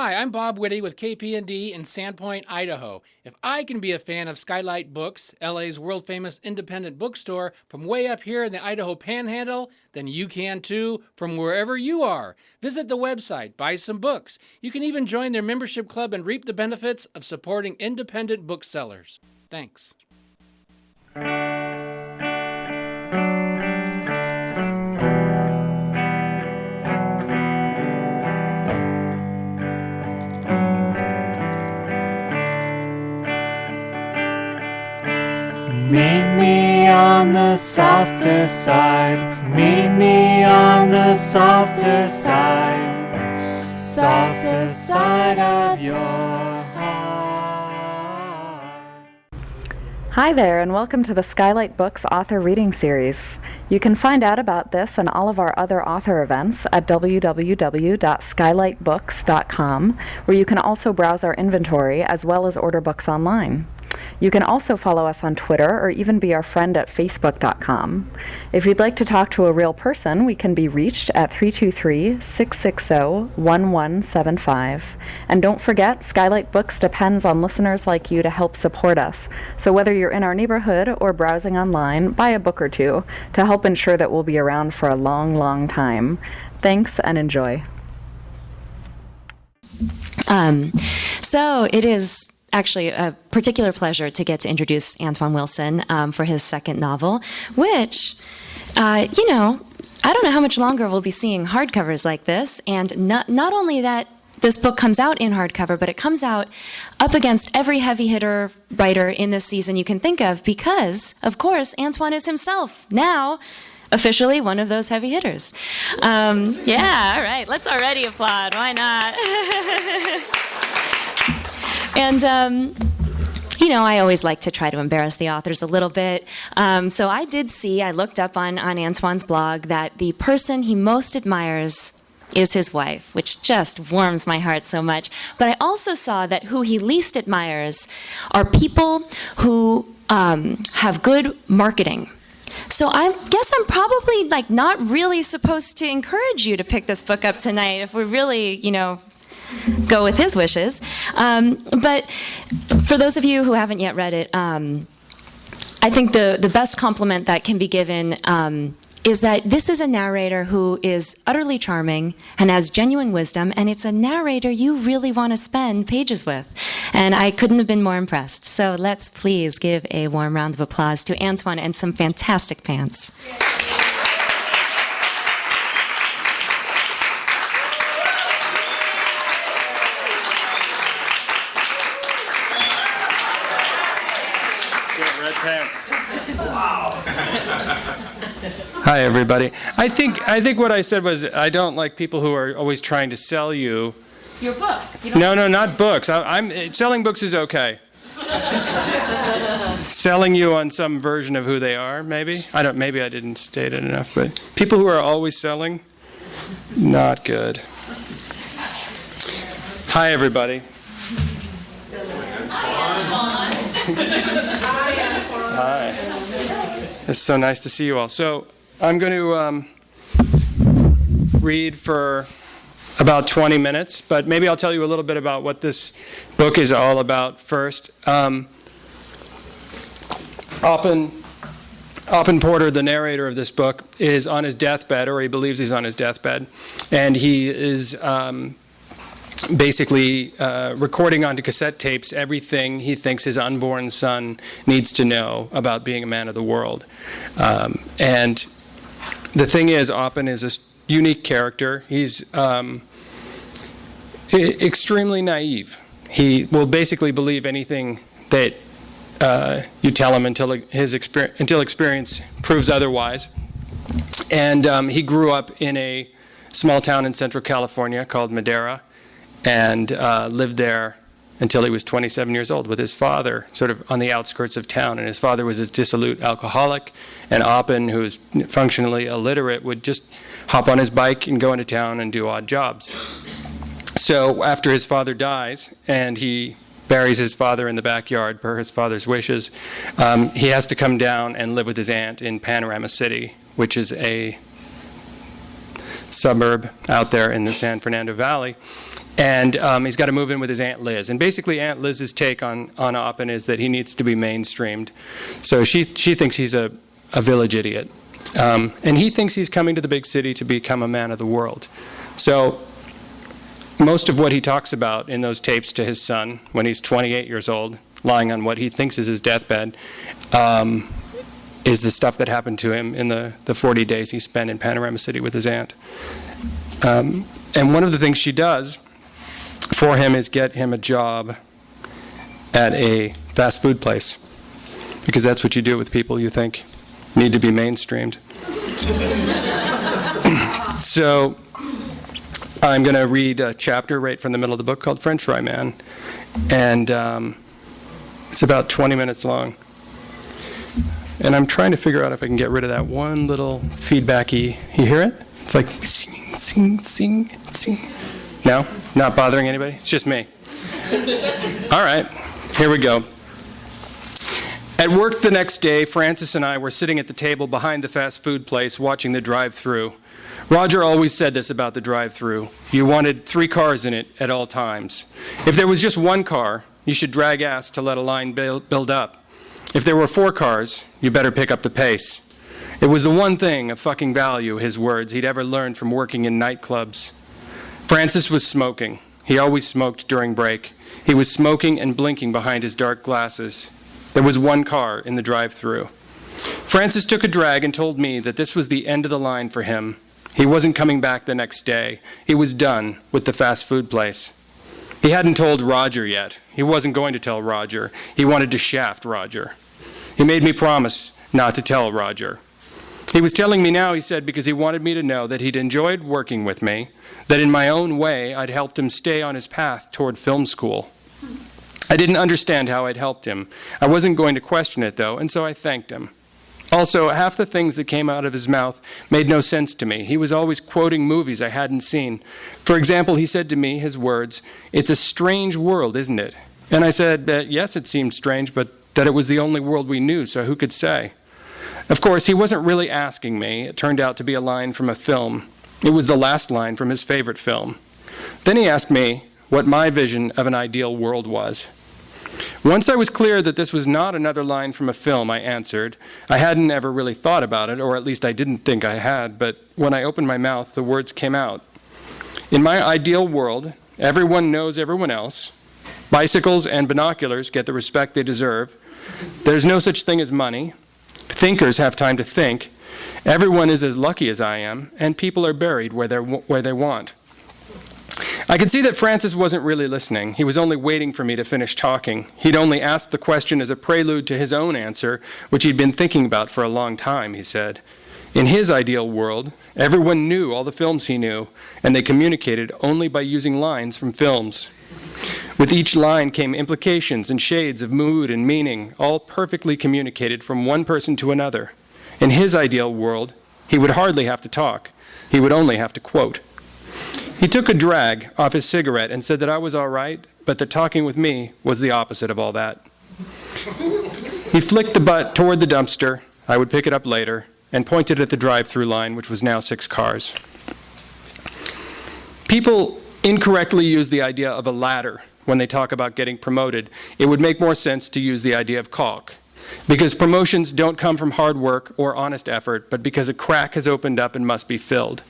Hi, I'm Bob Whitty with KPND in Sandpoint, Idaho. If I can be a fan of Skylight Books, LA's world-famous independent bookstore, from way up here in the Idaho Panhandle, then you can too from wherever you are. Visit the website, buy some books. You can even join their membership club and reap the benefits of supporting independent booksellers. Thanks. Meet me on the softer side. Meet me on the softer side. Softer side of your heart. Hi there, and welcome to the Skylight Books Author Reading Series. You can find out about this and all of our other author events at www.skylightbooks.com, where you can also browse our inventory as well as order books online. You can also follow us on Twitter or even be our friend at facebook.com. If you'd like to talk to a real person, we can be reached at 323-660-1175. And don't forget, Skylight Books depends on listeners like you to help support us. So whether you're in our neighborhood or browsing online, buy a book or two to help ensure that we'll be around for a long, long time. Thanks and enjoy. So it is actually a particular pleasure to get to introduce Antoine Wilson for his second novel, which, I don't know how much longer we'll be seeing hardcovers like this. And not only that this book comes out in hardcover, but it comes out up against every heavy hitter writer in this season you can think of because, of course, Antoine is himself now officially one of those heavy hitters. Yeah, all right, let's already applaud. Why not? And, I always like to try to embarrass the authors a little bit. So I looked up on Antoine's blog that the person he most admires is his wife, which just warms my heart so much. But I also saw that who he least admires are people who have good marketing. So I guess I'm probably not really supposed to encourage you to pick this book up tonight if we really, go with his wishes. But for those of you who haven't yet read it, I think the best compliment that can be given is that this is a narrator who is utterly charming and has genuine wisdom, and it's a narrator you really want to spend pages with. And I couldn't have been more impressed. So let's please give a warm round of applause to Antoine and some fantastic pants. Pants. Wow. Hi, everybody. I think what I said was I don't like people who are always trying to sell you. Your book. No, not books. I'm selling books is okay. Selling you on some version of who they are, maybe. Maybe I didn't state it enough, but people who are always selling, not good. Hi, everybody. Hi. It's so nice to see you all. So I'm going to read for about 20 minutes, but maybe I'll tell you a little bit about what this book is all about first. Oppen Porter, the narrator of this book, is on his deathbed, or he believes he's on his deathbed, and he is basically recording onto cassette tapes everything he thinks his unborn son needs to know about being a man of the world. And the thing is, Oppen is a unique character. He's extremely naive. He will basically believe anything that you tell him until experience proves otherwise. And he grew up in a small town in Central California called Madera, and lived there until he was 27 years old with his father, sort of on the outskirts of town. And his father was a dissolute alcoholic, and Oppen, who was functionally illiterate, would just hop on his bike and go into town and do odd jobs. So after his father dies, and he buries his father in the backyard per his father's wishes, he has to come down and live with his aunt in Panorama City, which is a suburb out there in the San Fernando Valley. And he's got to move in with his Aunt Liz. And basically Aunt Liz's take on Oppen is that he needs to be mainstreamed. So she thinks he's a village idiot. And he thinks he's coming to the big city to become a man of the world. So most of what he talks about in those tapes to his son when he's 28 years old, lying on what he thinks is his deathbed, is the stuff that happened to him in the 40 days he spent in Panorama City with his aunt. And one of the things she does for him is get him a job at a fast food place, because that's what you do with people you think need to be mainstreamed. So I'm going to read a chapter right from the middle of the book called French Fry Man, and it's about 20 minutes long. And I'm trying to figure out if I can get rid of that one little feedbacky. You hear it? It's like sing, sing, sing, sing. No? Not bothering anybody? It's just me. All right, here we go. At work the next day, Francis and I were sitting at the table behind the fast food place watching the drive-thru. Roger always said this about the drive-thru. You wanted 3 cars in it at all times. If there was just 1 car, you should drag ass to let a line build up. If there were 4 cars, you better pick up the pace. It was the one thing of fucking value, his words, he'd ever learned from working in nightclubs. Francis was smoking. He always smoked during break. He was smoking and blinking behind his dark glasses. There was 1 car in the drive-thru. Francis took a drag and told me that this was the end of the line for him. He wasn't coming back the next day. He was done with the fast food place. He hadn't told Roger yet. He wasn't going to tell Roger. He wanted to shaft Roger. He made me promise not to tell Roger. He was telling me now, he said, because he wanted me to know that he'd enjoyed working with me, that in my own way I'd helped him stay on his path toward film school. I didn't understand how I'd helped him. I wasn't going to question it, though, and so I thanked him. Also, half the things that came out of his mouth made no sense to me. He was always quoting movies I hadn't seen. For example, he said to me, his words, "It's a strange world, isn't it?" And I said that, yes, it seemed strange, but that it was the only world we knew, so who could say? Of course, he wasn't really asking me. It turned out to be a line from a film. It was the last line from his favorite film. Then he asked me what my vision of an ideal world was. Once I was clear that this was not another line from a film, I answered. I hadn't ever really thought about it, or at least I didn't think I had, but when I opened my mouth, the words came out. In my ideal world, everyone knows everyone else. Bicycles and binoculars get the respect they deserve. There's no such thing as money. Thinkers have time to think. Everyone is as lucky as I am, and people are buried where they want. I could see that Francis wasn't really listening. He was only waiting for me to finish talking. He'd only asked the question as a prelude to his own answer, which he'd been thinking about for a long time, he said. In his ideal world, everyone knew all the films he knew, and they communicated only by using lines from films. With each line came implications and shades of mood and meaning, all perfectly communicated from one person to another. In his ideal world, he would hardly have to talk. He would only have to quote. He took a drag off his cigarette and said that I was all right, but that talking with me was the opposite of all that. He flicked the butt toward the dumpster, I would pick it up later, and pointed at the drive-through line, which was now 6 cars. People incorrectly use the idea of a ladder when they talk about getting promoted. It would make more sense to use the idea of caulk, because promotions don't come from hard work or honest effort, but because a crack has opened up and must be filled.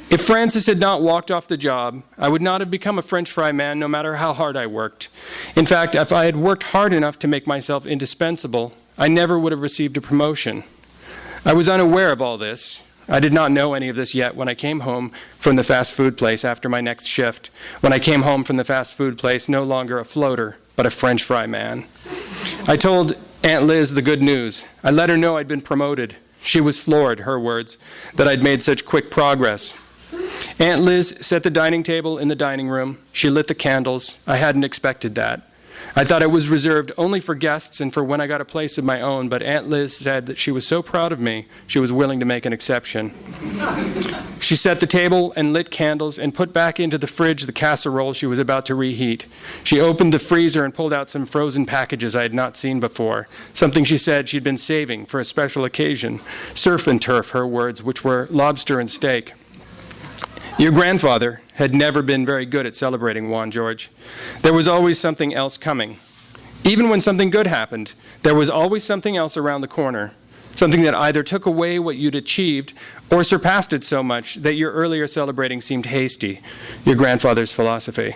If Francis had not walked off the job, I would not have become a French fry man no matter how hard I worked. In fact, if I had worked hard enough to make myself indispensable, I never would have received a promotion. I was unaware of all this. I did not know any of this yet when I came home from the fast food place after my next shift, when I came home from the fast food place no longer a floater, but a French fry man. I told Aunt Liz the good news. I let her know I'd been promoted. She was floored, her words, that I'd made such quick progress. Aunt Liz set the dining table in the dining room. She lit the candles. I hadn't expected that. I thought it was reserved only for guests and for when I got a place of my own, but Aunt Liz said that she was so proud of me, she was willing to make an exception. She set the table and lit candles and put back into the fridge the casserole she was about to reheat. She opened the freezer and pulled out some frozen packages I had not seen before, something she said she'd been saving for a special occasion. Surf and turf, her words, which were lobster and steak. Your grandfather had never been very good at celebrating, Juan George. There was always something else coming. Even when something good happened, there was always something else around the corner, something that either took away what you'd achieved or surpassed it so much that your earlier celebrating seemed hasty, your grandfather's philosophy.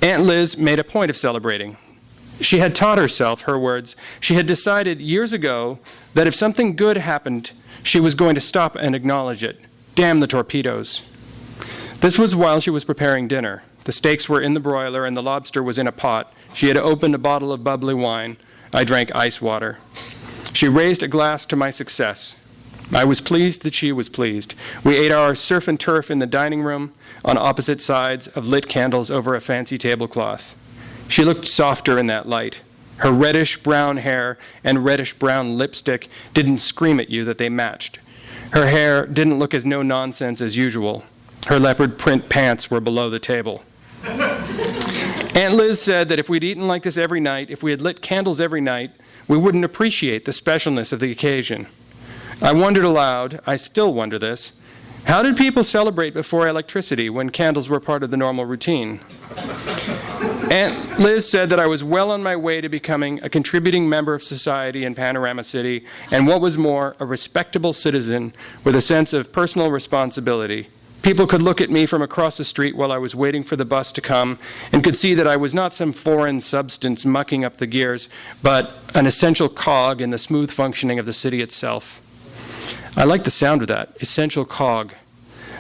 Aunt Liz made a point of celebrating. She had taught herself, her words, she had decided years ago that if something good happened, she was going to stop and acknowledge it. Damn the torpedoes. This was while she was preparing dinner. The steaks were in the broiler and the lobster was in a pot. She had opened a bottle of bubbly wine. I drank ice water. She raised a glass to my success. I was pleased that she was pleased. We ate our surf and turf in the dining room on opposite sides of lit candles over a fancy tablecloth. She looked softer in that light. Her reddish-brown hair and reddish-brown lipstick didn't scream at you that they matched. Her hair didn't look as no-nonsense as usual. Her leopard print pants were below the table. Aunt Liz said that if we'd eaten like this every night, if we had lit candles every night, we wouldn't appreciate the specialness of the occasion. I wondered aloud, I still wonder this, how did people celebrate before electricity when candles were part of the normal routine? Aunt Liz said that I was well on my way to becoming a contributing member of society in Panorama City, and what was more, a respectable citizen with a sense of personal responsibility. People could look at me from across the street while I was waiting for the bus to come and could see that I was not some foreign substance mucking up the gears, but an essential cog in the smooth functioning of the city itself. I like the sound of that, essential cog.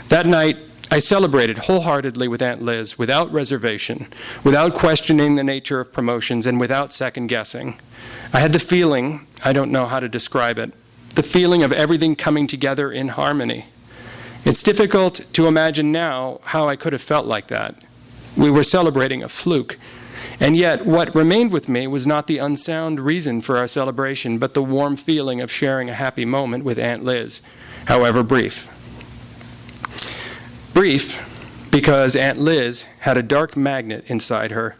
That night, I celebrated wholeheartedly with Aunt Liz, without reservation, without questioning the nature of promotions, and without second-guessing. I had the feeling, I don't know how to describe it, the feeling of everything coming together in harmony. It's difficult to imagine now how I could have felt like that. We were celebrating a fluke. And yet, what remained with me was not the unsound reason for our celebration, but the warm feeling of sharing a happy moment with Aunt Liz, however brief. Brief, because Aunt Liz had a dark magnet inside her.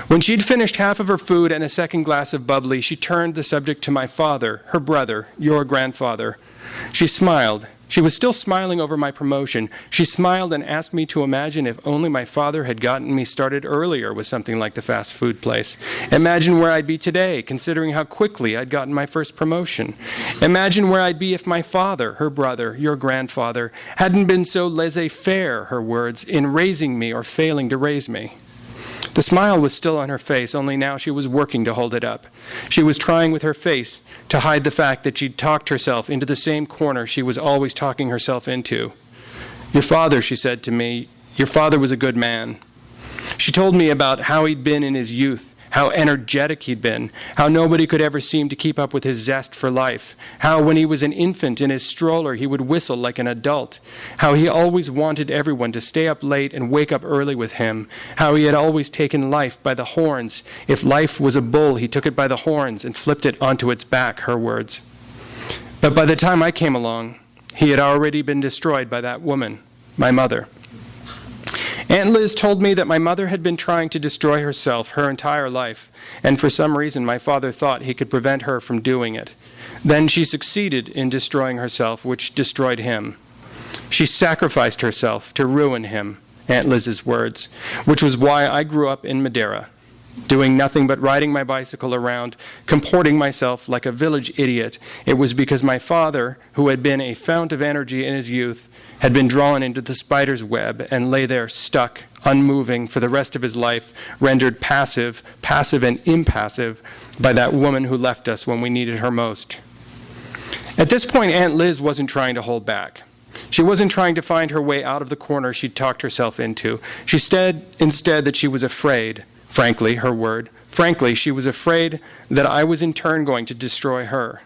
When she'd finished half of her food and a second glass of bubbly, she turned the subject to my father, her brother, your grandfather. She smiled. She was still smiling over my promotion. She smiled and asked me to imagine if only my father had gotten me started earlier with something like the fast food place. Imagine where I'd be today, considering how quickly I'd gotten my first promotion. Imagine where I'd be if my father, her brother, your grandfather, hadn't been so laissez-faire, her words, in raising me or failing to raise me. The smile was still on her face, only now she was working to hold it up. She was trying with her face to hide the fact that she'd talked herself into the same corner she was always talking herself into. Your father, she said to me, your father was a good man. She told me about how he'd been in his youth, how energetic he'd been, how nobody could ever seem to keep up with his zest for life, how when he was an infant in his stroller he would whistle like an adult, how he always wanted everyone to stay up late and wake up early with him, how he had always taken life by the horns. If life was a bull, he took it by the horns and flipped it onto its back, her words. But by the time I came along, he had already been destroyed by that woman, my mother. Aunt Liz told me that my mother had been trying to destroy herself her entire life, and for some reason my father thought he could prevent her from doing it. Then she succeeded in destroying herself, which destroyed him. She sacrificed herself to ruin him, Aunt Liz's words, which was why I grew up in Madeira, doing nothing but riding my bicycle around, comporting myself like a village idiot. It was because my father, who had been a fount of energy in his youth, had been drawn into the spider's web and lay there stuck, unmoving for the rest of his life, rendered passive and impassive by that woman who left us when we needed her most. At this point, Aunt Liz wasn't trying to hold back. She wasn't trying to find her way out of the corner she'd talked herself into. She said instead that she was afraid, frankly, her word, frankly, she was afraid that I was in turn going to destroy her.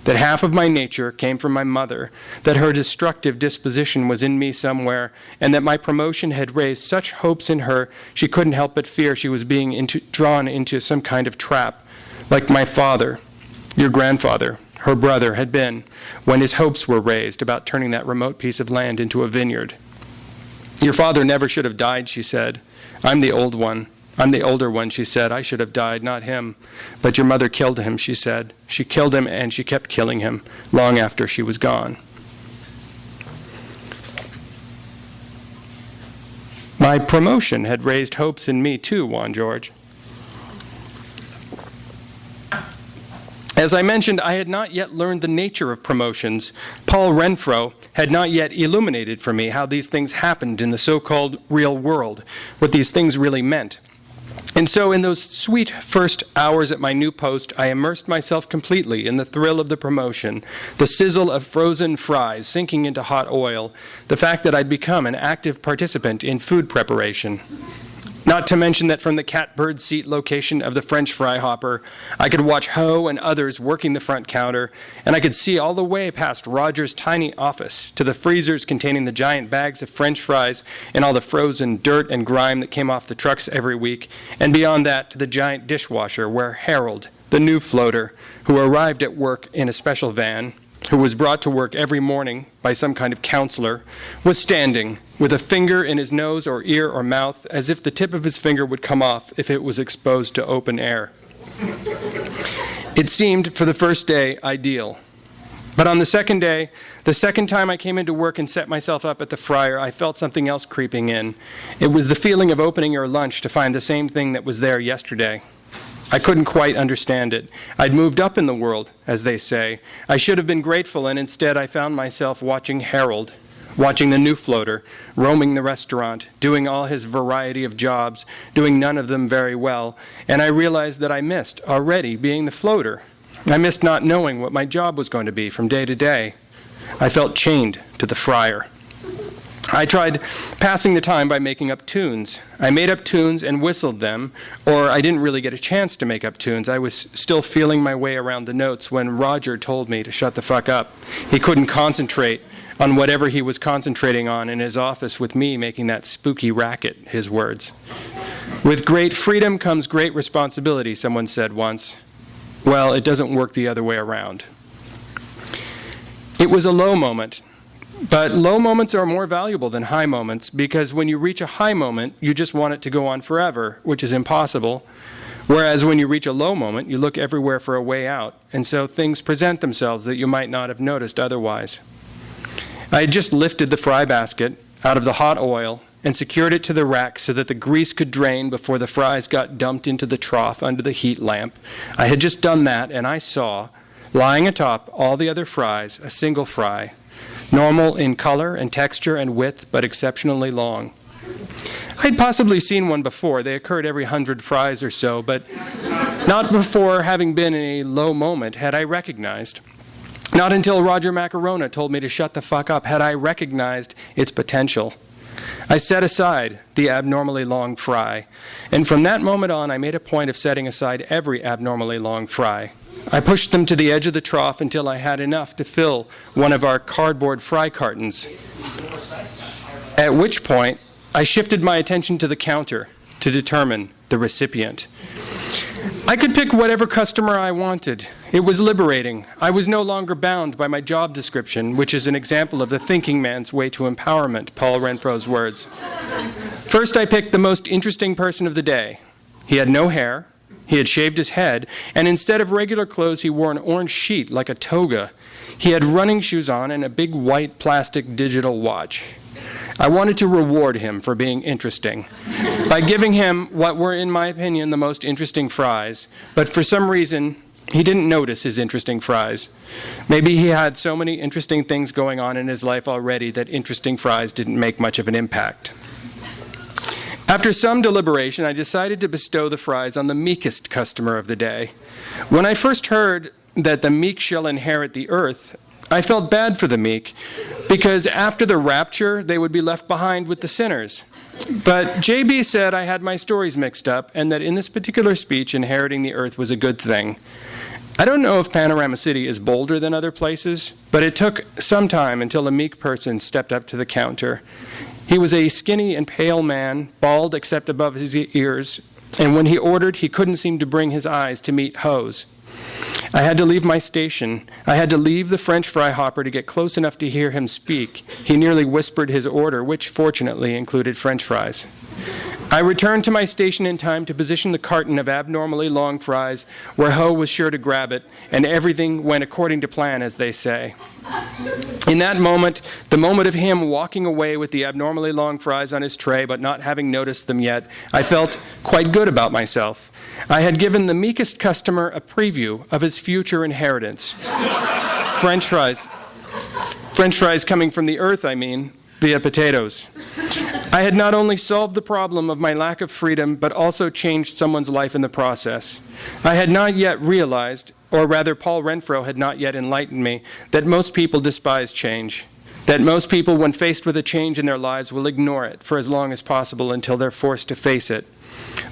That half of my nature came from my mother, that her destructive disposition was in me somewhere, and that my promotion had raised such hopes in her she couldn't help but fear she was being drawn into some kind of trap, like my father, your grandfather, her brother, had been when his hopes were raised about turning that remote piece of land into a vineyard. Your father never should have died, she said. I'm the older one, she said. I should have died, not him. But your mother killed him, she said. She killed him, and she kept killing him long after she was gone. My promotion had raised hopes in me too, Juan George. As I mentioned, I had not yet learned the nature of promotions. Paul Renfro had not yet illuminated for me how these things happened in the so-called real world, what these things really meant. And so in those sweet first hours at my new post, I immersed myself completely in the thrill of the promotion, the sizzle of frozen fries sinking into hot oil, the fact that I'd become an active participant in food preparation. Not to mention that from the catbird seat location of the French fry hopper, I could watch Ho and others working the front counter, and I could see all the way past Roger's tiny office to the freezers containing the giant bags of French fries and all the frozen dirt and grime that came off the trucks every week, and beyond that to the giant dishwasher where Harold, the new floater, who arrived at work in a special van, who was brought to work every morning by some kind of counselor, was standing with a finger in his nose or ear or mouth as if the tip of his finger would come off if it was exposed to open air. It seemed, for the first day, ideal. But on the second day, the second time I came into work and set myself up at the fryer, I felt something else creeping in. It was the feeling of opening your lunch to find the same thing that was there yesterday. I couldn't quite understand it. I'd moved up in the world, as they say. I should have been grateful, and instead I found myself watching Harold, watching the new floater, roaming the restaurant, doing all his variety of jobs, doing none of them very well, and I realized that I missed already being the floater. I missed not knowing what my job was going to be from day to day. I felt chained to the fryer. I tried passing the time by making up tunes. I made up tunes and whistled them, or I didn't really get a chance to make up tunes. I was still feeling my way around the notes when Roger told me to shut the fuck up. He couldn't concentrate on whatever he was concentrating on in his office with me making that spooky racket, his words. With great freedom comes great responsibility, someone said once. Well, it doesn't work the other way around. It was a low moment. But low moments are more valuable than high moments because when you reach a high moment, you just want it to go on forever, which is impossible. Whereas when you reach a low moment, you look everywhere for a way out, and so things present themselves that you might not have noticed otherwise. I had just lifted the fry basket out of the hot oil and secured it to the rack so that the grease could drain before the fries got dumped into the trough under the heat lamp. I had just done that, and I saw, lying atop all the other fries, a single fry, normal in color and texture and width, but exceptionally long. I'd possibly seen one before. They occurred every 100 fries or so, but not before, having been in a low moment, had I recognized. Not until Roger Macarona told me to shut the fuck up had I recognized its potential. I set aside the abnormally long fry, and from that moment on, I made a point of setting aside every abnormally long fry. I pushed them to the edge of the trough until I had enough to fill one of our cardboard fry cartons, at which point I shifted my attention to the counter to determine the recipient. I could pick whatever customer I wanted. It was liberating. I was no longer bound by my job description, which is an example of the thinking man's way to empowerment, Paul Renfro's words. First, I picked the most interesting person of the day. He had no hair. He had shaved his head, and instead of regular clothes, he wore an orange sheet like a toga. He had running shoes on and a big white plastic digital watch. I wanted to reward him for being interesting by giving him what were, in my opinion, the most interesting fries, but for some reason, he didn't notice his interesting fries. Maybe he had so many interesting things going on in his life already that interesting fries didn't make much of an impact. After some deliberation, I decided to bestow the fries on the meekest customer of the day. When I first heard that the meek shall inherit the earth, I felt bad for the meek, because after the rapture, they would be left behind with the sinners. But JB said I had my stories mixed up, and that in this particular speech, inheriting the earth was a good thing. I don't know if Panorama City is bolder than other places, but it took some time until a meek person stepped up to the counter. He was a skinny and pale man, bald except above his ears, and when he ordered, he couldn't seem to bring his eyes to meet Ho's. I had to leave my station. I had to leave the French fry hopper to get close enough to hear him speak. He nearly whispered his order, which fortunately included French fries. I returned to my station in time to position the carton of abnormally long fries where Ho was sure to grab it, and everything went according to plan, as they say. In that moment, the moment of him walking away with the abnormally long fries on his tray but not having noticed them yet, I felt quite good about myself. I had given the meekest customer a preview of his future inheritance. French fries coming from the earth, I mean, via potatoes. I had not only solved the problem of my lack of freedom, but also changed someone's life in the process. I had not yet realized, or rather Paul Renfro had not yet enlightened me, that most people despise change. That most people, when faced with a change in their lives, will ignore it for as long as possible until they're forced to face it.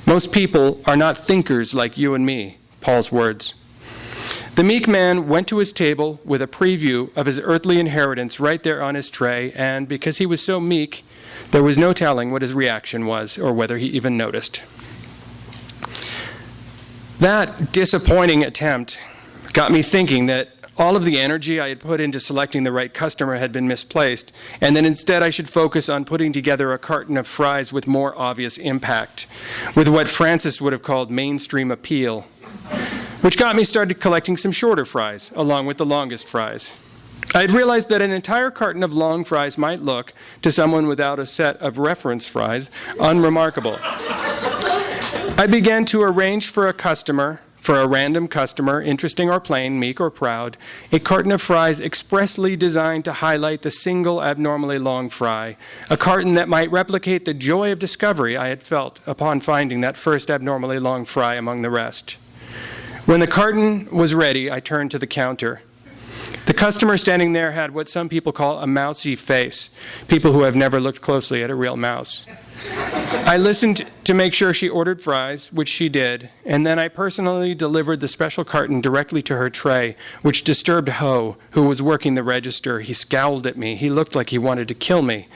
Most people are not thinkers like you and me, Paul's words. The meek man went to his table with a preview of his earthly inheritance right there on his tray, and because he was so meek, there was no telling what his reaction was or whether he even noticed. That disappointing attempt got me thinking that all of the energy I had put into selecting the right customer had been misplaced, and that instead I should focus on putting together a carton of fries with more obvious impact, with what Francis would have called mainstream appeal, which got me started collecting some shorter fries, along with the longest fries. I had realized that an entire carton of long fries might look, to someone without a set of reference fries, unremarkable. I began to arrange for a random customer, interesting or plain, meek or proud, a carton of fries expressly designed to highlight the single abnormally long fry, a carton that might replicate the joy of discovery I had felt upon finding that first abnormally long fry among the rest. When the carton was ready, I turned to the counter. The customer standing there had what some people call a mousy face, people who have never looked closely at a real mouse. I listened to make sure she ordered fries, which she did, and then I personally delivered the special carton directly to her tray, which disturbed Ho, who was working the register. He scowled at me. He looked like he wanted to kill me.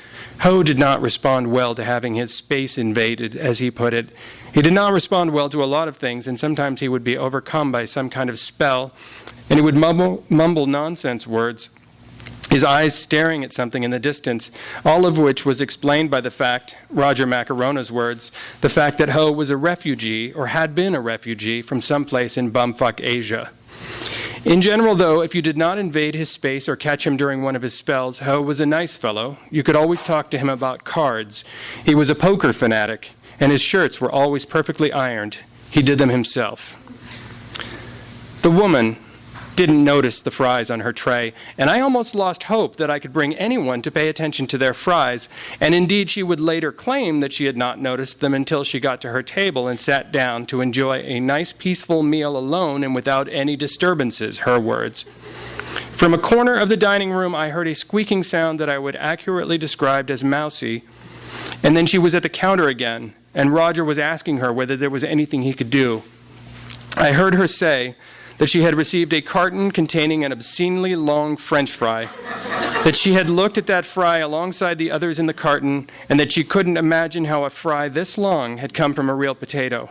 Ho did not respond well to having his space invaded, as he put it. He did not respond well to a lot of things, and sometimes he would be overcome by some kind of spell, and he would mumble nonsense words, his eyes staring at something in the distance, all of which was explained by the fact, Roger Macarona's words, the fact that Ho was a refugee, or had been a refugee, from someplace in bumfuck Asia. In general, though, if you did not invade his space or catch him during one of his spells, Ho was a nice fellow. You could always talk to him about cards. He was a poker fanatic, and his shirts were always perfectly ironed. He did them himself. The woman didn't notice the fries on her tray, and I almost lost hope that I could bring anyone to pay attention to their fries, and indeed she would later claim that she had not noticed them until she got to her table and sat down to enjoy a nice peaceful meal alone and without any disturbances, her words. From a corner of the dining room, I heard a squeaking sound that I would accurately describe as mousy, and then she was at the counter again, and Roger was asking her whether there was anything he could do. I heard her say that she had received a carton containing an obscenely long French fry, that she had looked at that fry alongside the others in the carton, and that she couldn't imagine how a fry this long had come from a real potato.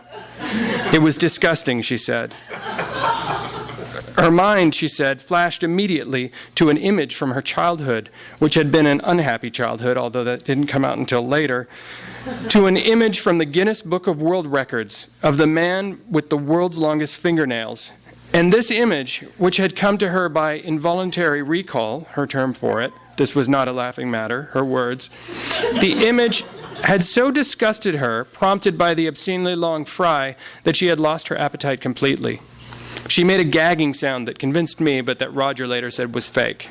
It was disgusting, she said. Her mind, she said, flashed immediately to an image from her childhood, which had been an unhappy childhood, although that didn't come out until later, to an image from the Guinness Book of World Records of the man with the world's longest fingernails. And this image, which had come to her by involuntary recall, her term for it, this was not a laughing matter, her words, the image had so disgusted her, prompted by the obscenely long fry, that she had lost her appetite completely. She made a gagging sound that convinced me, but that Roger later said was fake.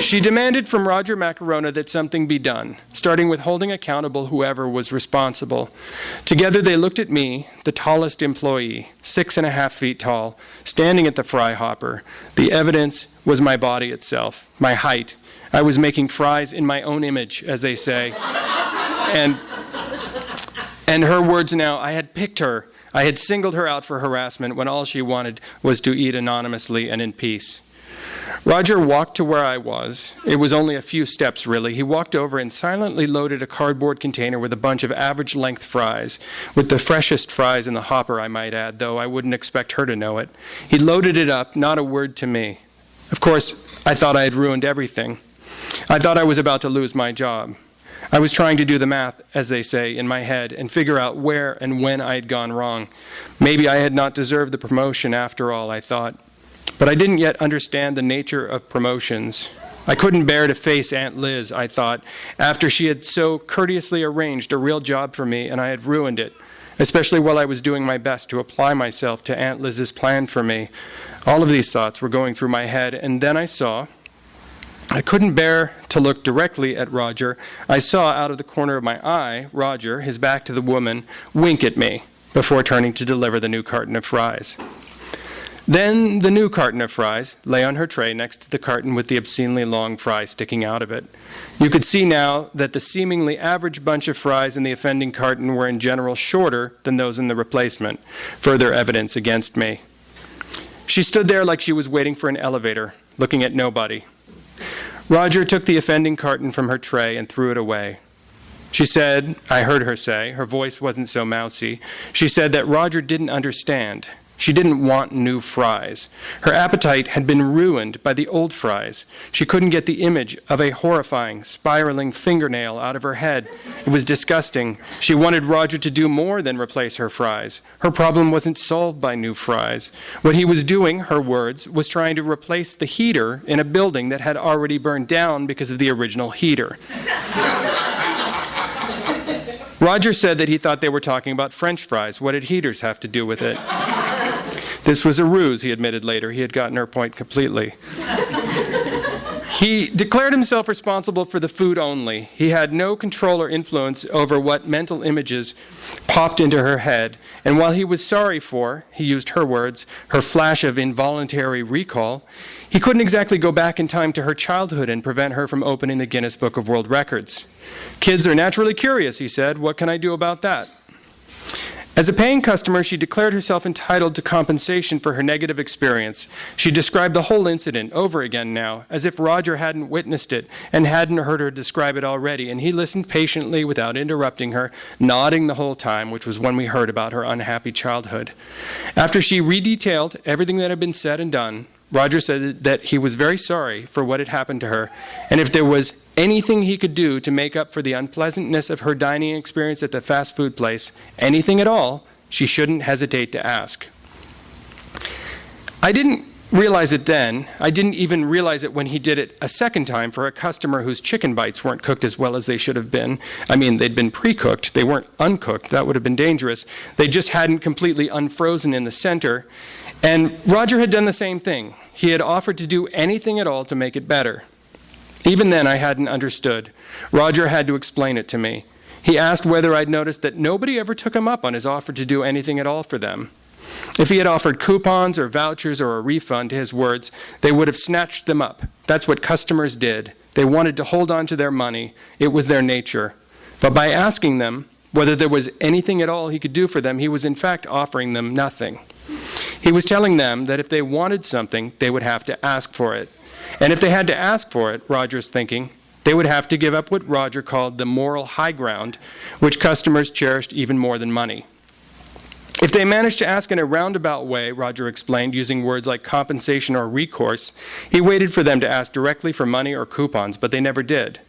She demanded from Roger Macarona that something be done, starting with holding accountable whoever was responsible. Together they looked at me, the tallest employee, 6.5 feet tall, standing at the fry hopper. The evidence was my body itself, my height. I was making fries in my own image, as they say. And her words now, I had picked her. I had singled her out for harassment when all she wanted was to eat anonymously and in peace. Roger walked to where I was. It was only a few steps, really. He walked over and silently loaded a cardboard container with a bunch of average-length fries, with the freshest fries in the hopper, I might add, though I wouldn't expect her to know it. He loaded it up, not a word to me. Of course, I thought I had ruined everything. I thought I was about to lose my job. I was trying to do the math, as they say, in my head and figure out where and when I had gone wrong. Maybe I had not deserved the promotion after all, I thought. But I didn't yet understand the nature of promotions. I couldn't bear to face Aunt Liz, I thought, after she had so courteously arranged a real job for me and I had ruined it, especially while I was doing my best to apply myself to Aunt Liz's plan for me. All of these thoughts were going through my head, and then I couldn't bear to look directly at Roger. I saw out of the corner of my eye, Roger, his back to the woman, wink at me before turning to deliver the new carton of fries. Then the new carton of fries lay on her tray next to the carton with the obscenely long fry sticking out of it. You could see now that the seemingly average bunch of fries in the offending carton were in general shorter than those in the replacement, further evidence against me. She stood there like she was waiting for an elevator, looking at nobody. Roger took the offending carton from her tray and threw it away. She said, I heard her say, her voice wasn't so mousy, she said that Roger didn't understand. She didn't want new fries. Her appetite had been ruined by the old fries. She couldn't get the image of a horrifying, spiraling fingernail out of her head. It was disgusting. She wanted Roger to do more than replace her fries. Her problem wasn't solved by new fries. What he was doing, her words, was trying to replace the heater in a building that had already burned down because of the original heater. Roger said that he thought they were talking about French fries. What did heaters have to do with it? This was a ruse, he admitted later. He had gotten her point completely. He declared himself responsible for the food only. He had no control or influence over what mental images popped into her head. And while he was sorry for, he used her words, her flash of involuntary recall, he couldn't exactly go back in time to her childhood and prevent her from opening the Guinness Book of World Records. Kids are naturally curious, he said. What can I do about that? As a paying customer, she declared herself entitled to compensation for her negative experience. She described the whole incident over again now, as if Roger hadn't witnessed it and hadn't heard her describe it already, and he listened patiently without interrupting her, nodding the whole time, which was when we heard about her unhappy childhood. After she redetailed everything that had been said and done, Roger said that he was very sorry for what had happened to her, and if there was anything he could do to make up for the unpleasantness of her dining experience at the fast food place, anything at all, she shouldn't hesitate to ask. I didn't realize it then. I didn't even realize it when he did it a second time for a customer whose chicken bites weren't cooked as well as they should have been. I mean, they'd been pre-cooked. They weren't uncooked. That would have been dangerous. They just hadn't completely unfrozen in the center. And Roger had done the same thing. He had offered to do anything at all to make it better. Even then, I hadn't understood. Roger had to explain it to me. He asked whether I'd noticed that nobody ever took him up on his offer to do anything at all for them. If he had offered coupons or vouchers or a refund, to his words, they would have snatched them up. That's what customers did. They wanted to hold on to their money. It was their nature. But by asking them whether there was anything at all he could do for them, he was in fact offering them nothing. He was telling them that if they wanted something, they would have to ask for it. And if they had to ask for it, Roger's thinking, they would have to give up what Roger called the moral high ground, which customers cherished even more than money. If they managed to ask in a roundabout way, Roger explained, using words like compensation or recourse, he waited for them to ask directly for money or coupons, but they never did.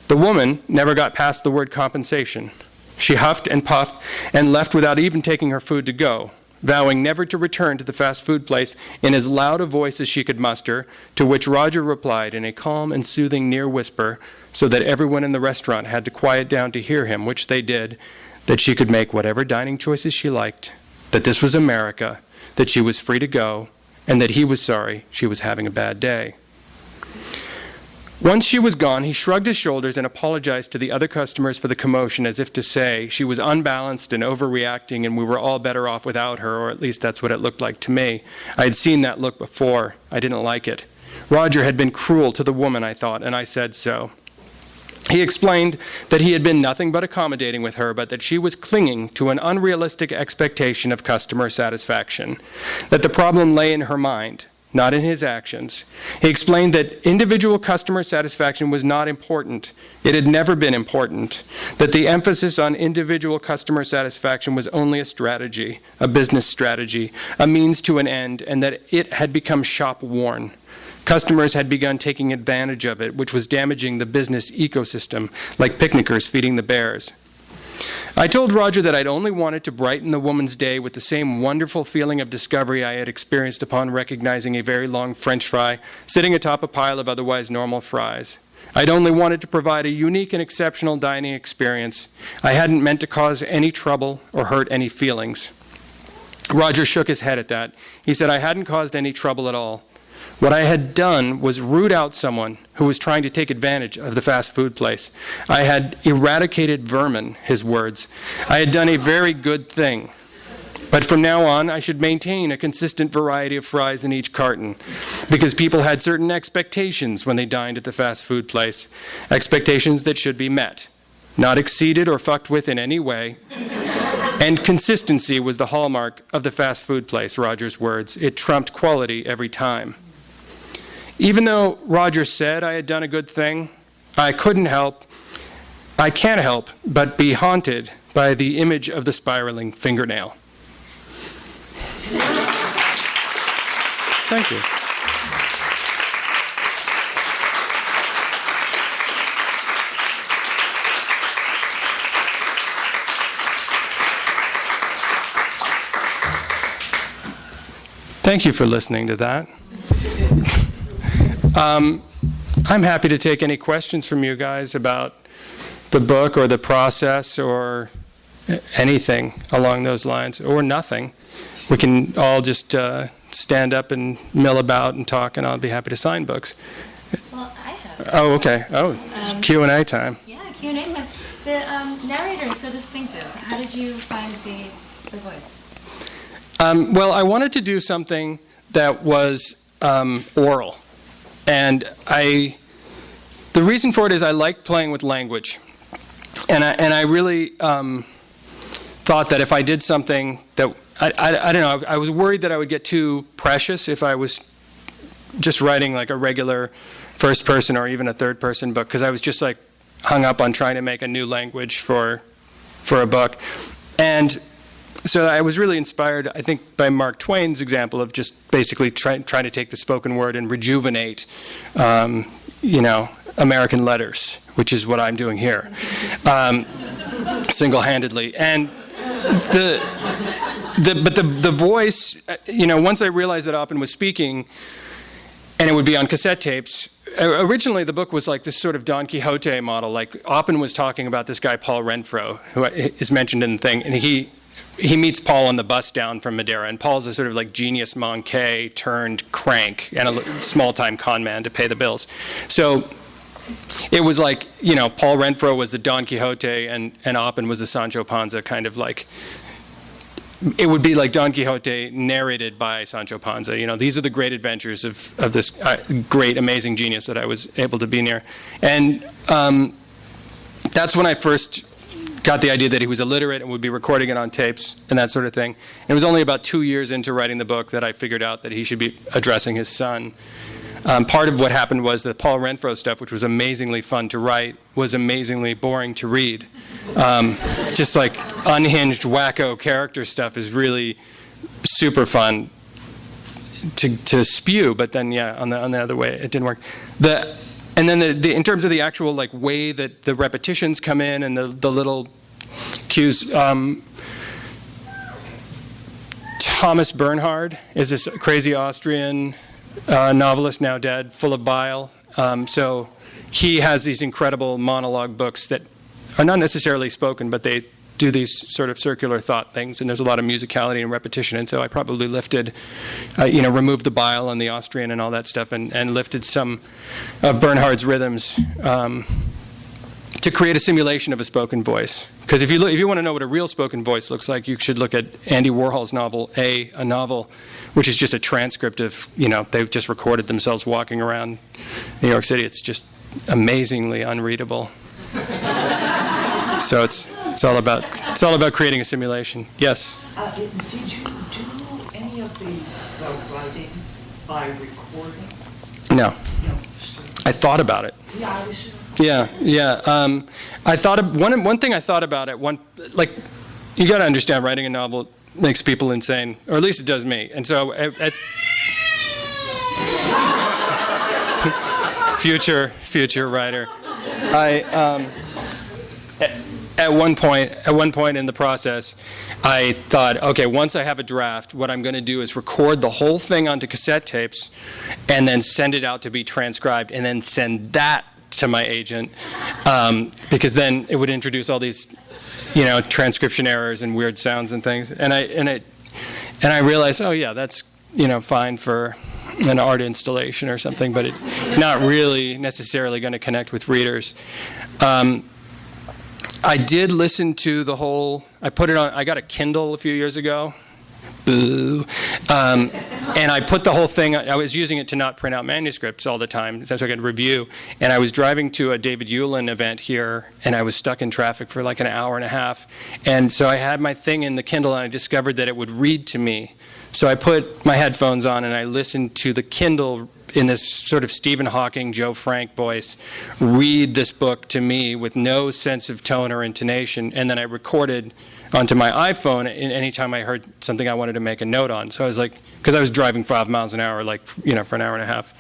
The woman never got past the word compensation. She huffed and puffed and left without even taking her food to go, vowing never to return to the fast food place in as loud a voice as she could muster, to which Roger replied in a calm and soothing near whisper, so that everyone in the restaurant had to quiet down to hear him, which they did, that she could make whatever dining choices she liked, that this was America, that she was free to go, and that he was sorry she was having a bad day. Once she was gone, he shrugged his shoulders and apologized to the other customers for the commotion, as if to say she was unbalanced and overreacting and we were all better off without her, or at least that's what it looked like to me. I had seen that look before. I didn't like it. Roger had been cruel to the woman, I thought, and I said so. He explained that he had been nothing but accommodating with her, but that she was clinging to an unrealistic expectation of customer satisfaction, that the problem lay in her mind, not in his actions. He explained that individual customer satisfaction was not important. It had never been important. That the emphasis on individual customer satisfaction was only a strategy, a business strategy, a means to an end, and that it had become shop-worn. Customers had begun taking advantage of it, which was damaging the business ecosystem, like picnickers feeding the bears. I told Roger that I'd only wanted to brighten the woman's day with the same wonderful feeling of discovery I had experienced upon recognizing a very long French fry sitting atop a pile of otherwise normal fries. I'd only wanted to provide a unique and exceptional dining experience. I hadn't meant to cause any trouble or hurt any feelings. Roger shook his head at that. He said I hadn't caused any trouble at all. What I had done was root out someone who was trying to take advantage of the fast food place. I had eradicated vermin, his words. I had done a very good thing. But from now on, I should maintain a consistent variety of fries in each carton, because people had certain expectations when they dined at the fast food place, expectations that should be met, not exceeded or fucked with in any way. And consistency was the hallmark of the fast food place, Roger's words. It trumped quality every time. Even though Roger said I had done a good thing, I can't help but be haunted by the image of the spiraling fingernail. Thank you. Thank you for listening to that. I'm happy to take any questions from you guys about the book or the process or anything along those lines, or nothing. We can all just stand up and mill about and talk, and I'll be happy to sign books. Well, I have. Oh, okay. Oh, Q&A time. Yeah, Q&A time. The narrator is so distinctive. How did you find the voice? Well, I wanted to do something that was oral. And the reason for it is I like playing with language. And I really thought that if I did something that, I don't know, I was worried that I would get too precious if I was just writing like a regular first person or even a third person book, because I was just like hung up on trying to make a new language for a book. And so I was really inspired, I think, by Mark Twain's example of just basically trying to take the spoken word and rejuvenate, American letters, which is what I'm doing here, single-handedly. And the voice, once I realized that Oppen was speaking, and it would be on cassette tapes. Originally, the book was like this sort of Don Quixote model. Like Oppen was talking about this guy Paul Renfro, who is mentioned in the thing, and he meets Paul on the bus down from Madeira, and Paul's a sort of like genius Monkey turned crank and a small-time con man to pay the bills. So it was like, Paul Renfro was the Don Quixote, and Oppen was the Sancho Panza, kind of like, it would be like Don Quixote narrated by Sancho Panza. These are the great adventures of this great, amazing genius that I was able to be near. And that's when I first got the idea that he was illiterate and would be recording it on tapes and that sort of thing. And it was only about 2 years into writing the book that I figured out that he should be addressing his son. Part of what happened was that Paul Renfro stuff, which was amazingly fun to write, was amazingly boring to read. Just like unhinged, wacko character stuff is really super fun to spew, but then, on the other way, it didn't work. And then in terms of the actual like way that the repetitions come in and the little cues, Thomas Bernhard is this crazy Austrian novelist, now dead, full of bile. So he has these incredible monologue books that are not necessarily spoken, but they do these sort of circular thought things, and there's a lot of musicality and repetition. And so I probably removed the bile and the Austrian and all that stuff, and lifted some of Bernhard's rhythms to create a simulation of a spoken voice. Because if you want to know what a real spoken voice looks like, you should look at Andy Warhol's novel, A Novel, which is just a transcript of, they've just recorded themselves walking around New York City. It's just amazingly unreadable. So it's all about creating a simulation. Yes. Did you do any of the writing by recording? No. I thought about it. Yeah, I was. Yeah. I thought of one thing I thought about it. You got to understand, writing a novel makes people insane, or at least it does me. And so. future writer. At one point in the process, I thought, okay, once I have a draft, what I'm going to do is record the whole thing onto cassette tapes and then send it out to be transcribed and then send that to my agent, because then it would introduce all these, transcription errors and weird sounds and things. And I realized, oh yeah, that's, fine for an art installation or something, but it's not really necessarily going to connect with readers. I did listen to the whole, I put it on, I got a Kindle a few years ago. Boo. And I put the whole thing, I was using it to not print out manuscripts all the time, so I could review. And I was driving to a David Hewlin event here, and I was stuck in traffic for like an hour and a half. And so I had my thing in the Kindle, and I discovered that it would read to me. So I put my headphones on, and I listened to the Kindle in this sort of Stephen Hawking, Joe Frank voice, read this book to me with no sense of tone or intonation, and then I recorded onto my iPhone anytime I heard something I wanted to make a note on. So I was like, because I was driving 5 miles an hour, for an hour and a half.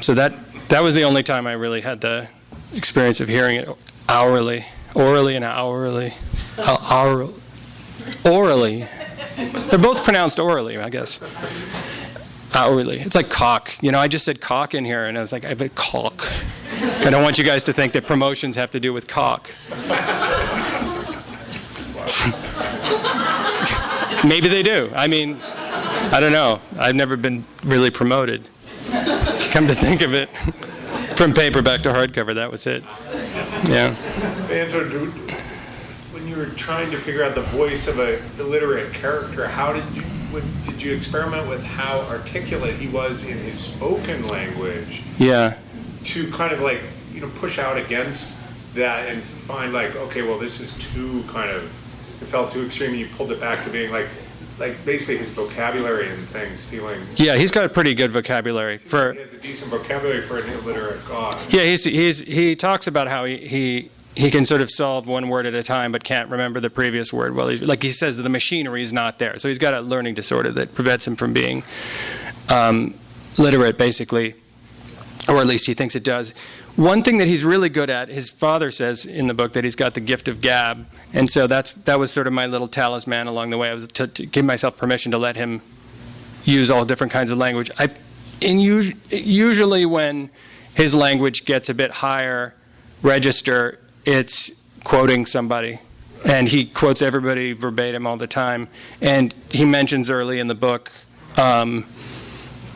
So that was the only time I really had the experience of hearing it orally. Orally. They're both pronounced orally, I guess. Hourly. It's like cock. I just said cock in here, and I was like, I bet cock. I don't want you guys to think that promotions have to do with cock. Maybe they do. I mean, I don't know. I've never been really promoted. Come to think of it, from paperback to hardcover, that was it. Yeah. Antoine, when you were trying to figure out the voice of a illiterate character, did you experiment with how articulate he was in his spoken language? Yeah. To kind of push out against that and find okay, well, this is too it felt too extreme, and you pulled it back to being like basically his vocabulary and things feeling. Yeah, he's got a pretty good vocabulary he has a decent vocabulary for an illiterate god. Yeah, he talks about how he can sort of solve one word at a time, but can't remember the previous word. Well, he says the machinery is not there. So he's got a learning disorder that prevents him from being literate, basically, or at least he thinks it does. One thing that he's really good at, his father says in the book that he's got the gift of gab, and so that was sort of my little talisman along the way. I was to give myself permission to let him use all different kinds of language. Usually when his language gets a bit higher register, it's quoting somebody, and he quotes everybody verbatim all the time. And he mentions early in the book,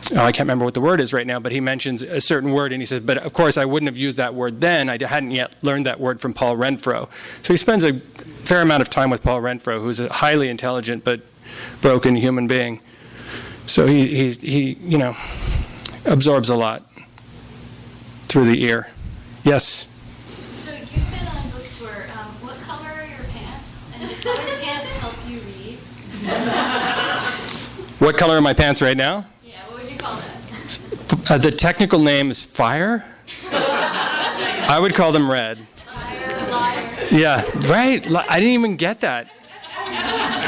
I can't remember what the word is right now, but he mentions a certain word, and he says, but of course I wouldn't have used that word then. I hadn't yet learned that word from Paul Renfro. So he spends a fair amount of time with Paul Renfro, who's a highly intelligent but broken human being. So he absorbs a lot through the ear. Yes? So you've been on a book tour. What color are your pants? And do colored pants help you read? What color are my pants right now? Yeah, what would you call that? The technical name is fire. I would call them red. Liar, liar. Yeah, right. I didn't even get that.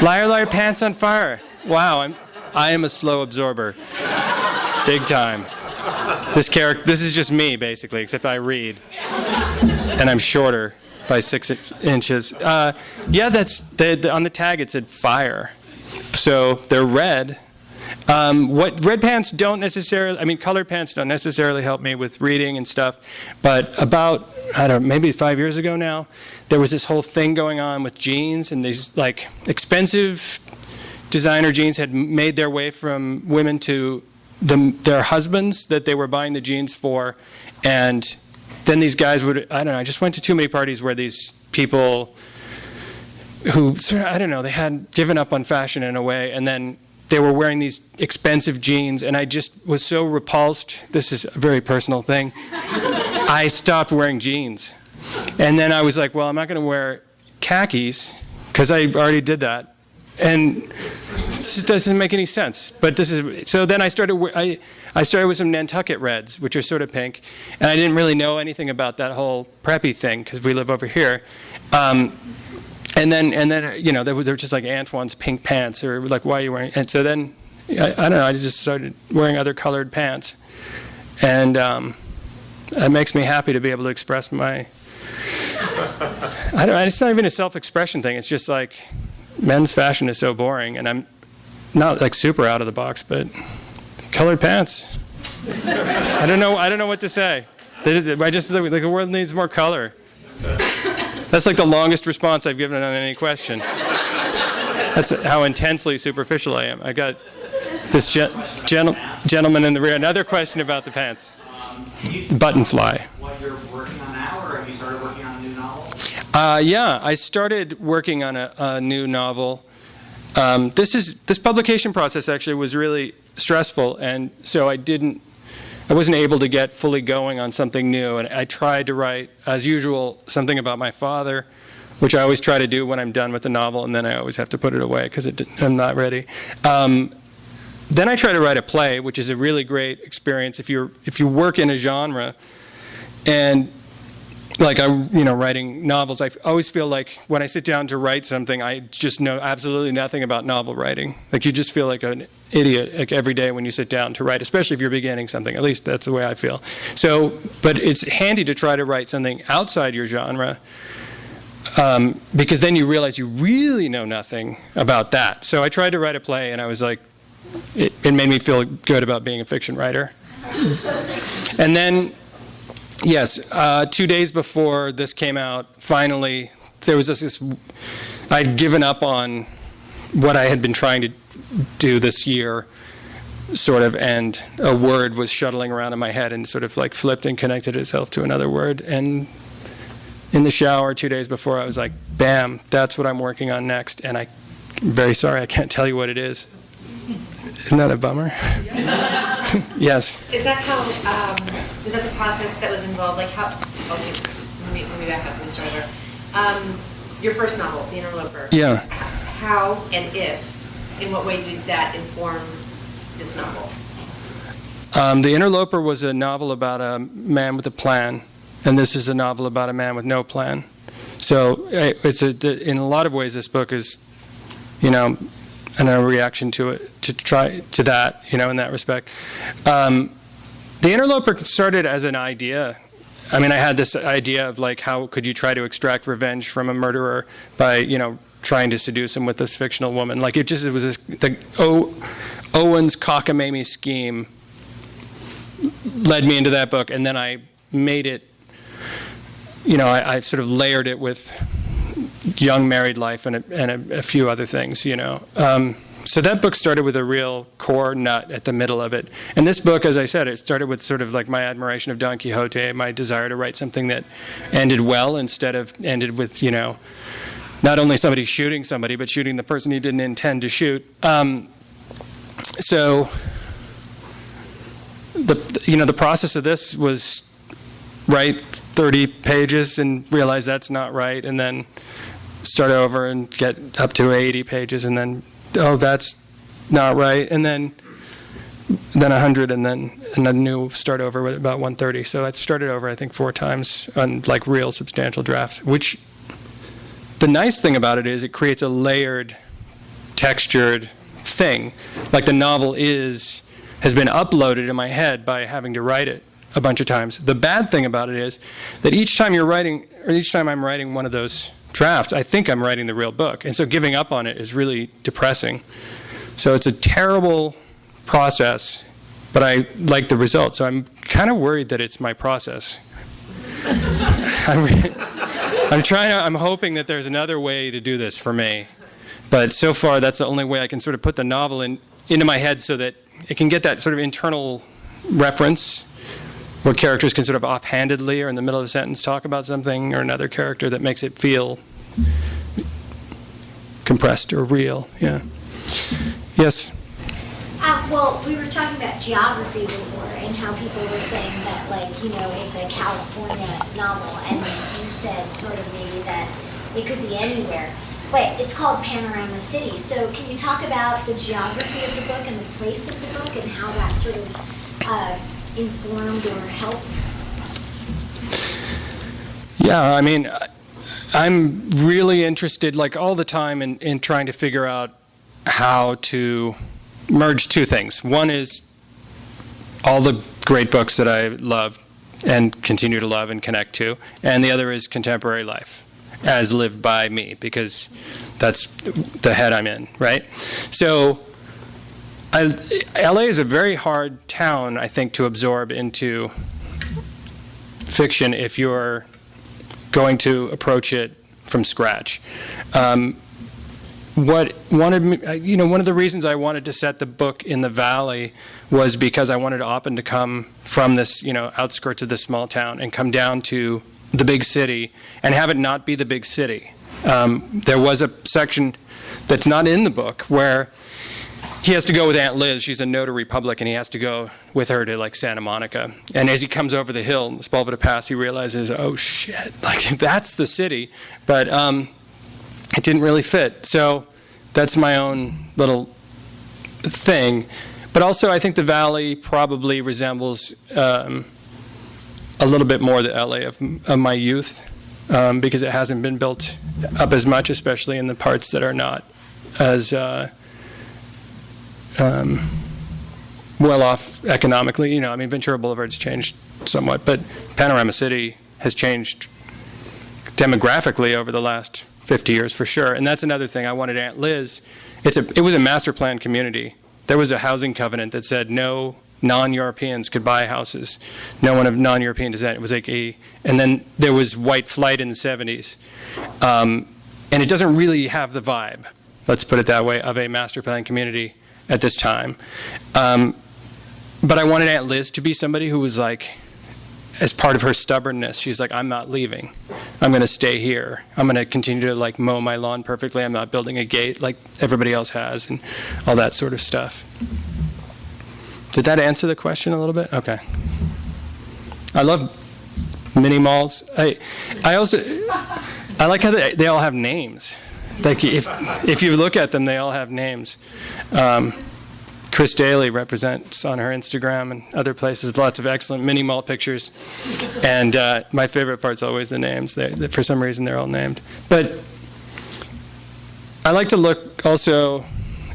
Liar, liar, pants on fire. Wow, I am a slow absorber. Big time. This is just me, basically, except I read. And I'm shorter by 6 inches. Yeah, on the tag it said fire. So they're red. What red pants don't necessarily, colored pants don't necessarily help me with reading and stuff. But about, maybe 5 years ago now, there was this whole thing going on with jeans, and these expensive designer jeans had made their way from women to their husbands that they were buying the jeans for. And then these guys I just went to too many parties where these people who, they had given up on fashion in a way, and then they were wearing these expensive jeans, and I just was so repulsed. This is a very personal thing. I stopped wearing jeans. And then I was like, well, I'm not going to wear khakis, because I already did that. And this just doesn't make any sense. But so then I started with some Nantucket reds, which are sort of pink, and I didn't really know anything about that whole preppy thing, because we live over here. And then they were just like Antoine's pink pants, or like, why are you wearing? And so then, I don't know, I just started wearing other colored pants. And it makes me happy to be able to express my. It's not even a self-expression thing. It's just like men's fashion is so boring, and I'm not like super out of the box, but colored pants. I don't know what to say. I just like the world needs more color. That's like the longest response I've given on any question. That's how intensely superficial I am. I got this gentleman in the rear. Another question about the pants. Button fly. What you're working on now, or have you started working on a new novel? Yeah, I started working on a new novel. This publication process actually was really stressful, and so I wasn't able to get fully going on something new. And I tried to write, as usual, something about my father, which I always try to do when I'm done with the novel, and then I always have to put it away because I'm not ready. Then I try to write a play, which is a really great experience if you work in a genre. And like I'm, writing novels, I always feel like when I sit down to write something, I just know absolutely nothing about novel writing. Like you just feel like an idiot like every day when you sit down to write, especially if you're beginning something. At least that's the way I feel. So, but it's handy to try to write something outside your genre. Because then you realize you really know nothing about that. So I tried to write a play, and I was like, it made me feel good about being a fiction writer. And then, yes, 2 days before this came out, finally, there was this I'd given up on what I had been trying to do this year, sort of, and a word was shuttling around in my head and sort of like flipped and connected itself to another word. And in the shower 2 days before, I was like, bam, that's what I'm working on next. And I'm very sorry, I can't tell you what it is. Isn't that a bummer? Yes. Is that how, is that the process that was involved? Like how, okay, let me back up and start over. Your first novel, The Interloper. Yeah. How and if, in what way did that inform this novel? The Interloper was a novel about a man with a plan. And this is a novel about a man with no plan. So in a lot of ways, this book is, a reaction to it, to that, in that respect. The Interloper started as an idea. I mean, I had this idea of like, how could you try to extract revenge from a murderer by, trying to seduce him with this fictional woman. Like it was Owen's cockamamie scheme led me into that book, and then I made it. I sort of layered it with young married life and a few other things, So that book started with a real core nut at the middle of it. And this book, as I said, it started with sort of like my admiration of Don Quixote, my desire to write something that ended well instead of ended with, not only somebody shooting somebody, but shooting the person he didn't intend to shoot. So the process of this was write 30 pages and realize that's not right, and then start over and get up to 80 pages, and then, that's not right, and then 100, and then a new start over with about 130. So I started over, I think, 4 times on like real substantial drafts, which the nice thing about it is it creates a layered, textured thing. Like the novel has been uploaded in my head by having to write it a bunch of times. The bad thing about it is that each time I'm writing one of those drafts, I think I'm writing the real book. And so giving up on it is really depressing. So it's a terrible process, but I like the result. So I'm kind of worried that it's my process. I'm hoping that there's another way to do this for me. But so far, that's the only way I can sort of put the novel into my head so that it can get that sort of internal reference where characters can sort of offhandedly or in the middle of a sentence talk about something or another character that makes it feel compressed or real. Yeah. Yes? Well, we were talking about geography before and how people were saying that, it's a California novel, and you said sort of maybe that it could be anywhere. But it's called Panorama City. So can you talk about the geography of the book and the place of the book and how that sort of informed or helped? Yeah, I mean, I'm really interested, like all the time, in trying to figure out how to merge two things. One is all the great books that I love, and continue to love and connect to. And the other is contemporary life, as lived by me, because that's the head I'm in, right? So LA is a very hard town, I think, to absorb into fiction if you're going to approach it from scratch. One of the reasons I wanted to set the book in the Valley was because I wanted Oppen to come from this, outskirts of this small town and come down to the big city and have it not be the big city. There was a section that's not in the book where he has to go with Aunt Liz. She's a notary public, and he has to go with her to like Santa Monica. And as he comes over the hill, Sepulveda Pass, he realizes, oh shit, like that's the city. But it didn't really fit. So that's my own little thing. But also, I think the Valley probably resembles a little bit more the LA of my youth, because it hasn't been built up as much, especially in the parts that are not as well off economically. Ventura Boulevard's changed somewhat, but Panorama City has changed demographically over the last 50 years for sure. And that's another thing. I wanted Aunt Liz. It was a master plan community. There was a housing covenant that said no non-Europeans could buy houses. No one of non-European descent. It was like and then there was white flight in the 70s. And it doesn't really have the vibe, let's put it that way, of a master plan community at this time. But I wanted Aunt Liz to be somebody who was like, as part of her stubbornness, she's like, I'm not leaving. I'm going to stay here. I'm going to continue to like mow my lawn perfectly. I'm not building a gate like everybody else has, and all that sort of stuff. Did that answer the question a little bit? Okay. I love mini malls. I like how they all have names. Like if you look at them, they all have names. Chris Daly represents on her Instagram and other places lots of excellent mini mall pictures. And my favorite part's always the names. For some reason, they're all named. But I like to look also,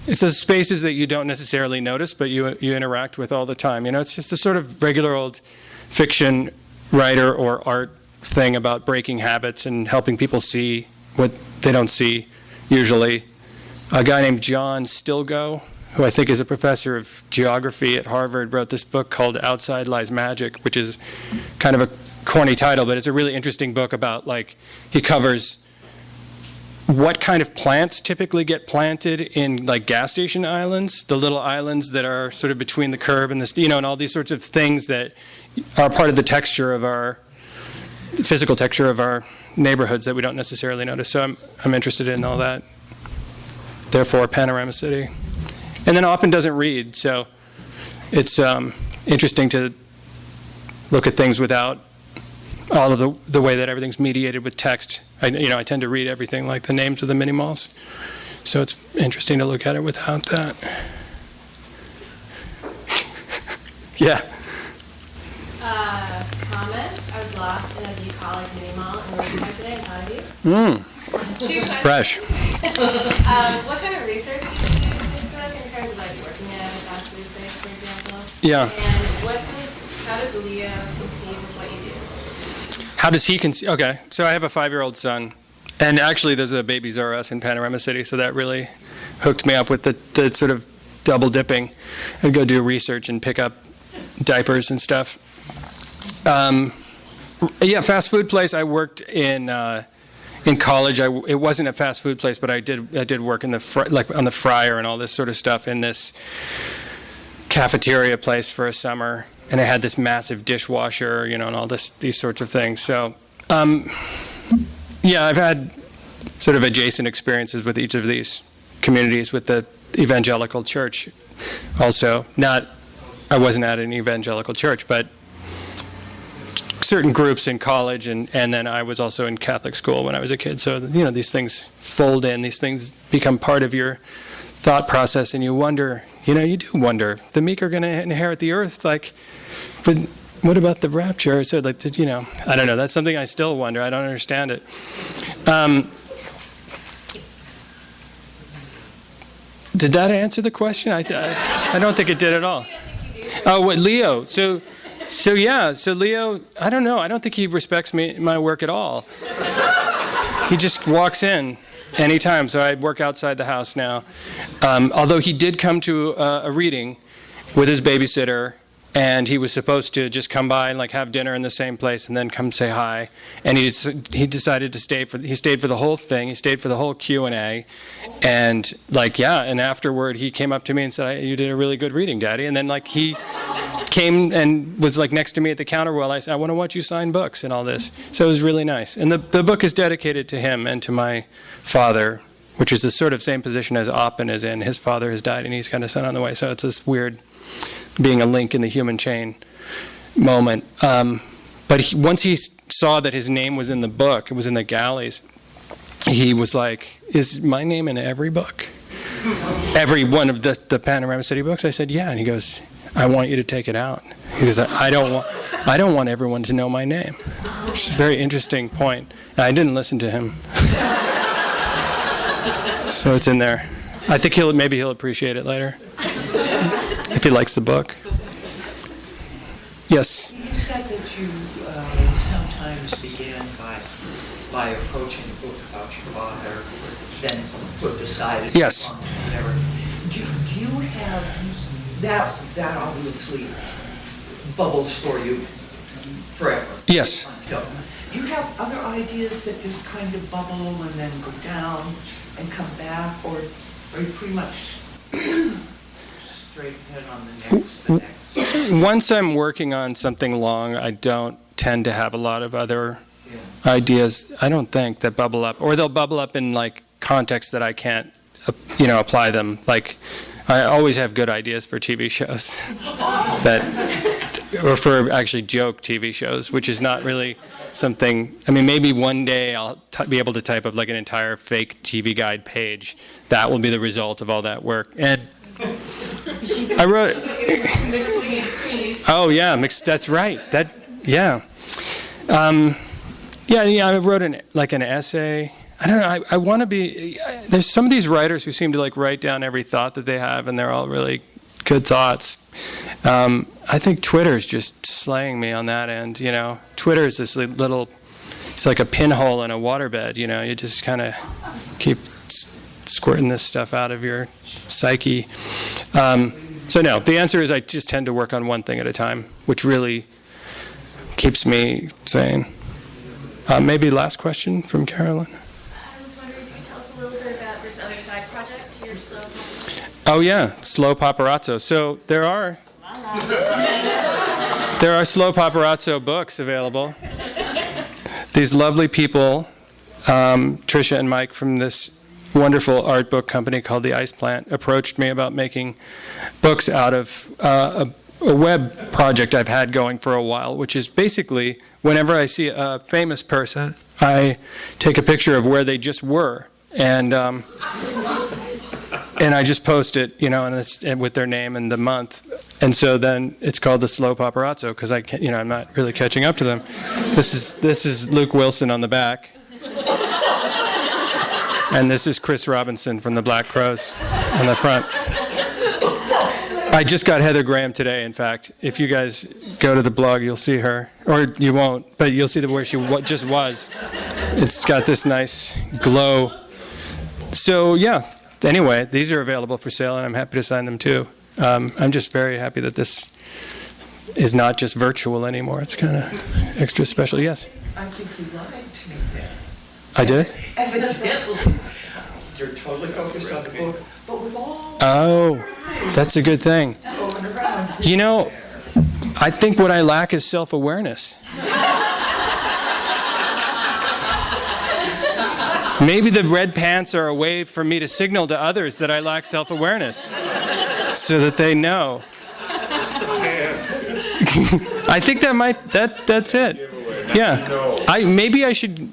it's the spaces that you don't necessarily notice, but you interact with all the time. It's just a sort of regular old fiction writer or art thing about breaking habits and helping people see what they don't see usually. A guy named John Stilgoe, who I think is a professor of geography at Harvard, wrote this book called Outside Lies Magic, which is kind of a corny title, but it's a really interesting book about, like, he covers what kind of plants typically get planted in, like, gas station islands, the little islands that are sort of between the curb and the, and all these sorts of things that are part of the texture of our, physical texture of our neighborhoods that we don't necessarily notice. So I'm interested in all that. Therefore, Panorama City. And then Oppen doesn't read, so it's interesting to look at things without all of the way that everything's mediated with text. I tend to read everything like the names of the mini malls, so it's interesting to look at it without that. Yeah. Comment. I was lost in a bucolic mini mall in Riverside today. How are you? Fresh. What kind of research did you do for this book in terms of like working at a fast food place, for example? Yeah. And how does Leo conceive of what you do? How does he conceive? Okay, so I have a 5-year-old son, and actually there's a Babies R Us in Panorama City, so that really hooked me up with the sort of double dipping. I'd go do research and pick up diapers and stuff. Fast food place. I worked in college. It wasn't a fast food place, but I did work in on the fryer and all this sort of stuff in this cafeteria place for a summer, and it had this massive dishwasher, and all these sorts of things. So, I've had sort of adjacent experiences with each of these communities with the evangelical church. Also, I wasn't at an evangelical church, but certain groups in college, and then I was also in Catholic school when I was a kid. So, these things fold in, these things become part of your thought process, and you wonder, you do wonder, the meek are going to inherit the earth, but what about the rapture? So, I don't know, that's something I still wonder. I don't understand it. Did that answer the question? I don't think it did at all. Oh, what, Leo? So, So Leo, I don't know. I don't think he respects my work at all. He just walks in anytime, so I work outside the house now. Although he did come to a reading with his babysitter, and he was supposed to just come by and like have dinner in the same place and then come say hi. And he decided to stay he stayed for the whole thing. He stayed for the whole Q&A. And and afterward he came up to me and said, "You did a really good reading, Daddy." And then he came and was next to me at the counter while I said, "I want to watch you sign books," and all this. So it was really nice. And the book is dedicated to him and to my father, which is the sort of same position as Oppen is in. His father has died and he's got a son on the way. So it's this weird being a link in the human chain moment. But once he saw that his name was in the book, it was in the galleys, he was like, "Is my name in every book? Every one of the Panorama City books?" I said, "Yeah." And he goes, "I want you to take it out." He goes, I don't want everyone to know my name." Which is a very interesting point. And I didn't listen to him. So it's in there. I think maybe he'll appreciate it later. If he likes the book. Yes? You said that you sometimes began by approaching a book about your father, then put aside. Yes. Whatever. Do you have that obviously bubbles for you forever? Yes. Do you have other ideas that just kind of bubble and then go down and come back, or are you pretty much straight ahead on the next? Once I'm working on something long, I don't tend to have a lot of other ideas, I don't think, that bubble up. Or they'll bubble up in contexts that I can't, apply them. I always have good ideas for TV shows or for actually joke TV shows, which is not really something. I mean, maybe one day I'll be able to type up an entire fake TV guide page. That will be the result of all that work. And I wrote. Oh yeah, mixed. That's right. I wrote an essay. I don't know. I want to be. There's some of these writers who seem to write down every thought that they have, and they're all really good thoughts. I think Twitter's just slaying me on that end. Twitter is this little. It's like a pinhole in a waterbed. You just kind of keep squirting this stuff out of your psyche. So no, the answer is I just tend to work on one thing at a time, which really keeps me sane. Maybe last question from Carolyn. I was wondering if you could tell us a little bit about this other side project, your slow paparazzo. Oh yeah, slow paparazzo. So there are slow paparazzo books available. These lovely people, Tricia and Mike from this wonderful art book company called The Ice Plant, approached me about making books out of a web project I've had going for a while, which is basically whenever I see a famous person, I take a picture of where they just were, and I just post it, and it's with their name and the month, and so then it's called the slow paparazzo because I can't, I'm not really catching up to them. This is Luke Wilson on the back. And this is Chris Robinson from the Black Crows on the front. I just got Heather Graham today, in fact. If you guys go to the blog, you'll see her. Or you won't, but you'll see where she just was. It's got this nice glow. So, yeah. Anyway, these are available for sale, and I'm happy to sign them, too. I'm just very happy that this is not just virtual anymore. It's kind of extra special. Yes? I think you lied to me there. I did? Evidently, you're totally focused on the book, but with all. Oh, that's a good thing. Going around. I think what I lack is self-awareness. Maybe the red pants are a way for me to signal to others that I lack self-awareness, so that they know. I think that's it. Yeah. Maybe I should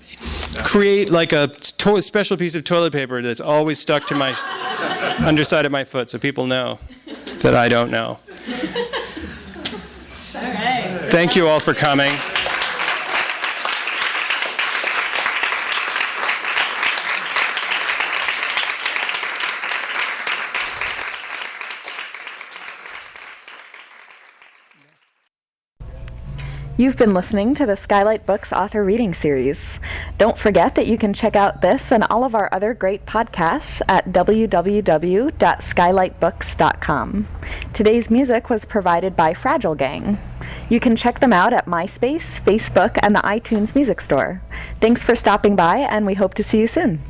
create a special piece of toilet paper that's always stuck to my underside of my foot so people know that I don't know. All right. Thank you all for coming. You've been listening to the Skylight Books author reading series. Don't forget that you can check out this and all of our other great podcasts at www.skylightbooks.com. Today's music was provided by Fragile Gang. You can check them out at MySpace, Facebook, and the iTunes Music Store. Thanks for stopping by, and we hope to see you soon.